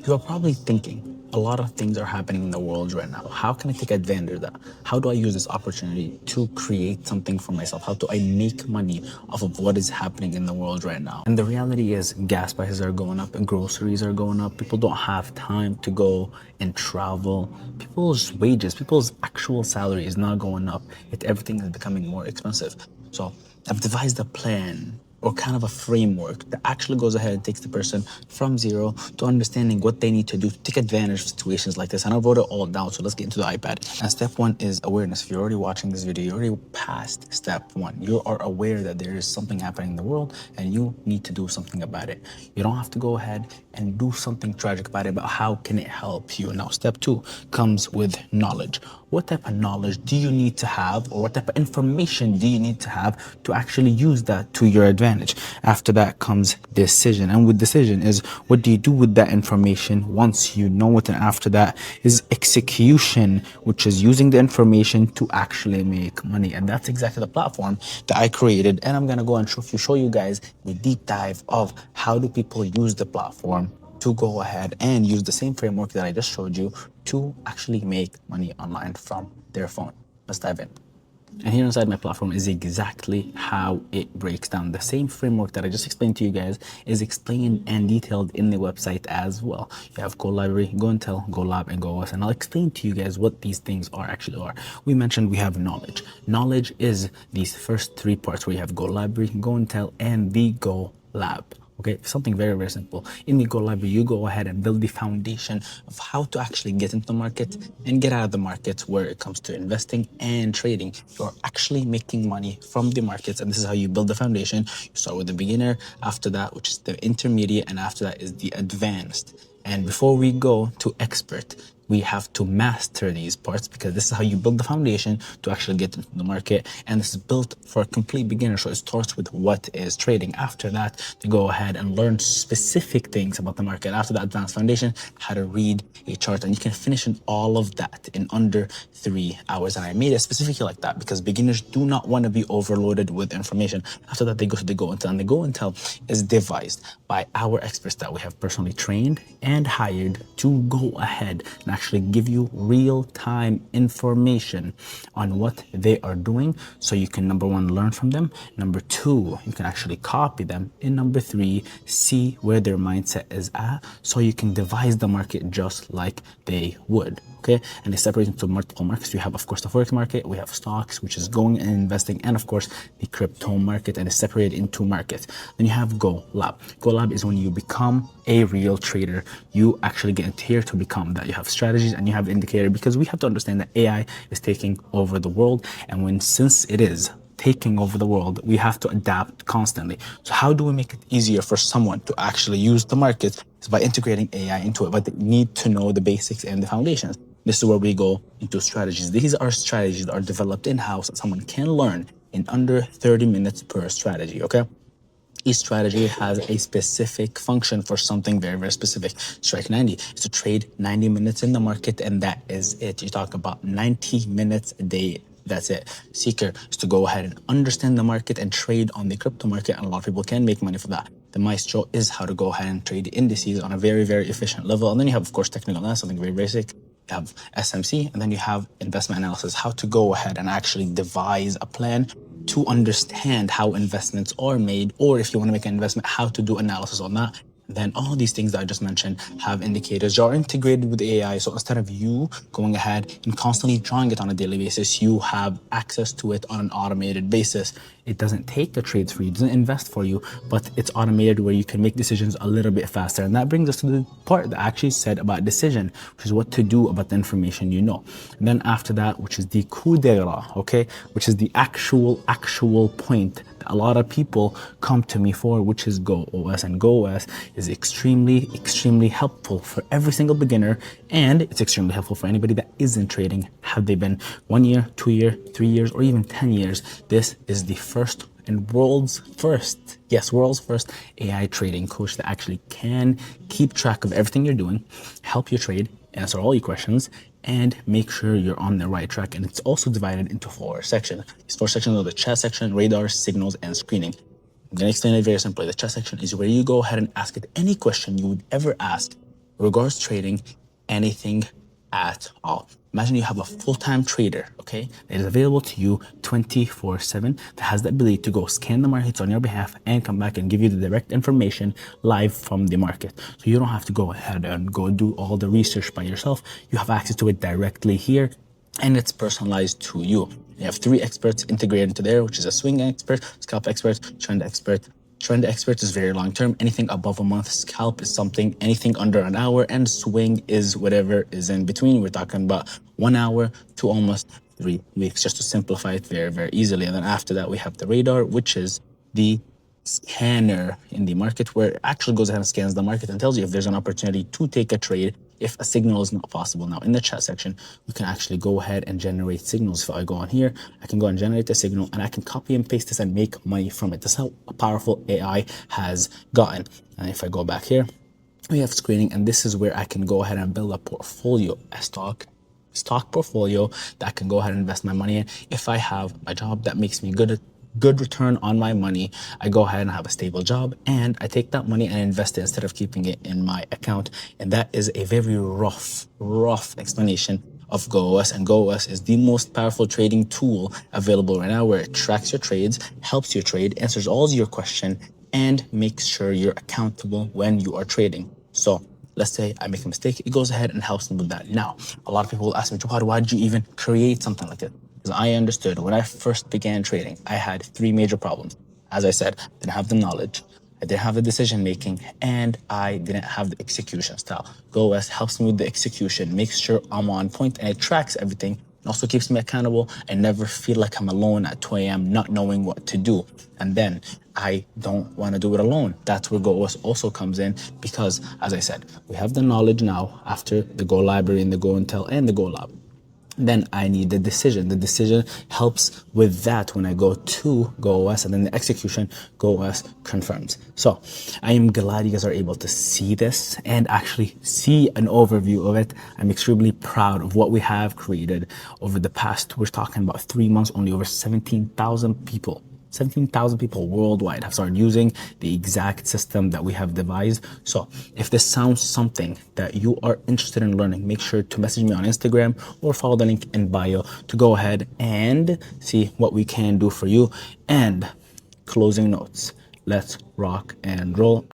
You're probably thinking, a lot of things are happening in the world right now. How can I take advantage of that? How do I use this opportunity to create something for myself? How do I make money off of what is happening in the world right now? And the reality is gas prices are going up and groceries are going up. People don't have time to go and travel. People's wages, people's actual salary is not going up. Everything is becoming more expensive. So I've devised a plan or kind of a framework that actually goes ahead and takes the person from zero to understanding what they need to do to take advantage of situations like this. And I wrote it all down. So let's get into the iPad. And step one is awareness. If you're already watching this video, you're already past step one. You are aware that there is something happening in the world and you need to do something about it. You don't have to go ahead and do something tragic about it, but how can it help you? Now, step two comes with knowledge. What type of knowledge do you need to have, or what type of information do you need to have to actually use that to your advantage? After that comes decision. And with decision is, what do you do with that information once you know it? And after that is execution, which is using the information to actually make money. And that's exactly the platform that I created. And I'm going to go and show you guys the deep dive of how do people use the platform to go ahead and use the same framework that I just showed you to actually make money online from their phone. Let's dive in. And here inside my platform is exactly how it breaks down. The same framework that I just explained to you guys is explained and detailed in the website as well. You have Go Library, Go Intel, Go Lab, and Go OS. And I'll explain to you guys what these things are. We mentioned we have knowledge. Knowledge is these first three parts where you have Go Library, Go Intel, and the Go Lab. Okay, something very, very simple. In the Go Library, you go ahead and build the foundation of how to actually get into the market and get out of the market where it comes to investing and trading. You're actually making money from the markets, and this is how you build the foundation. You start with the beginner, after that, which is the intermediate, and after that is the advanced. And before we go to expert, we have to master these parts, because this is how you build the foundation to actually get into the market. And this is built for a complete beginner. So it starts with what is trading. After that, to go ahead and learn specific things about the market. After that, advanced foundation, how to read a chart. And you can finish in all of that in under 3 hours. And I made it specifically like that because beginners do not want to be overloaded with information. After that, they go to the Go Intel. And the Go Intel is devised by our experts that we have personally trained and hired to go ahead and actually give you real-time information on what they are doing, so you can, number one, learn from them, number two, you can actually copy them, and number three, see where their mindset is at, so you can devise the market just like they would. Okay, and they separate into multiple markets. We have, of course, the forex market, we have stocks, which is going and investing, and of course the crypto market, and it's separated into markets. Then you have Go Lab. Go Lab is when you become a real trader. You actually get here to become that. You have strategies and you have indicator, because we have to understand that AI is taking over the world, and since it is taking over the world, we have to adapt constantly. So how do we make it easier for someone to actually use the market? It's by integrating AI into it, but they need to know the basics and the foundations. This is where we go into strategies. These are strategies that are developed in-house that someone can learn in under 30 minutes per strategy, okay? Each strategy has a specific function for something very, very specific. Strike 90 is to trade 90 minutes in the market, and that is it. You talk about 90 minutes a day. That's it. Seeker is to go ahead and understand the market and trade on the crypto market, and a lot of people can make money for that. The Maestro is how to go ahead and trade indices on a very, very efficient level. And then you have, of course, technical analysis, something very basic. You have SMC, and then you have investment analysis, how to go ahead and actually devise a plan to understand how investments are made, or if you want to make an investment, how to do analysis on that. Then all these things that I just mentioned have indicators that are integrated with AI. So instead of you going ahead and constantly drawing it on a daily basis, you have access to it on an automated basis. It doesn't take the trades for you, it doesn't invest for you, but it's automated where you can make decisions a little bit faster. And that brings us to the part that I actually said about decision, which is what to do about the information you know. And then after that, which is the coup d'etat, okay, which is the actual point that a lot of people come to me for, which is Go OS. And Go OS is extremely helpful for every single beginner, and it's extremely helpful for anybody that isn't trading. Have they been 1 year, 2 year, 3 years, or even 10 years? This is the first and world's first AI trading coach that actually can keep track of everything you're doing, help you trade, answer all your questions, and make sure you're on the right track. And it's also divided into 4 sections. These 4 sections are the chat section, radar, signals, and screening. I'm going to explain it very simply. The chat section is where you go ahead and ask it any question you would ever ask regards trading anything at all. Imagine you have a full-time trader, okay, that is available to you 24/7, that has the ability to go scan the markets on your behalf and come back and give you the direct information live from the market. So you don't have to go ahead and go do all the research by yourself. You have access to it directly here, and it's personalized to you. You have 3 experts integrated into there, which is a swing expert, scalp expert, trend expert. Trend expert is very long term. Anything above a month, scalp is something, anything under an hour, and swing is whatever is in between. We're talking about 1 hour to almost 3 weeks, just to simplify it very, very easily. And then after that, we have the radar, which is the scanner in the market, where it actually goes ahead and scans the market and tells you if there's an opportunity to take a trade, if a signal is not possible. Now in the chat section, you can actually go ahead and generate signals. If I go on here, I can go and generate a signal, and I can copy and paste this and make money from it. That's how powerful AI has gotten. And if I go back here, we have screening, and this is where I can go ahead and build a portfolio, a stock portfolio that I can go ahead and invest my money in. If I have a job that makes me good return on my money, I go ahead and have a stable job, and I take that money and invest it instead of keeping it in my account. And that is a very rough explanation of GoOS. And GoOS is the most powerful trading tool available right now, where it tracks your trades, helps you trade, answers all your questions, and makes sure you're accountable when you are trading. So let's say I make a mistake, it goes ahead and helps me with that. Now, a lot of people will ask me, Jawad, why did you even create something like it? Because I understood when I first began trading, I had 3 major problems. As I said, I didn't have the knowledge, I didn't have the decision making, and I didn't have the execution style. GoOS helps me with the execution, makes sure I'm on point, and it tracks everything. It also keeps me accountable. I never feel like I'm alone at 2 a.m. not knowing what to do. And then I don't want to do it alone. That's where GoOS also comes in, because, as I said, we have the knowledge now after the Go library and the Go Intel and the Go Lab. Then I need the decision. The decision helps with that when I go to GoOS, and then the execution, GoOS confirms. So I am glad you guys are able to see this and actually see an overview of it. I'm extremely proud of what we have created over the past, we're talking about 3 months, only over 17,000 people. 17,000 people worldwide have started using the exact system that we have devised. So if this sounds something that you are interested in learning, make sure to message me on Instagram or follow the link in bio to go ahead and see what we can do for you. And closing notes, let's rock and roll.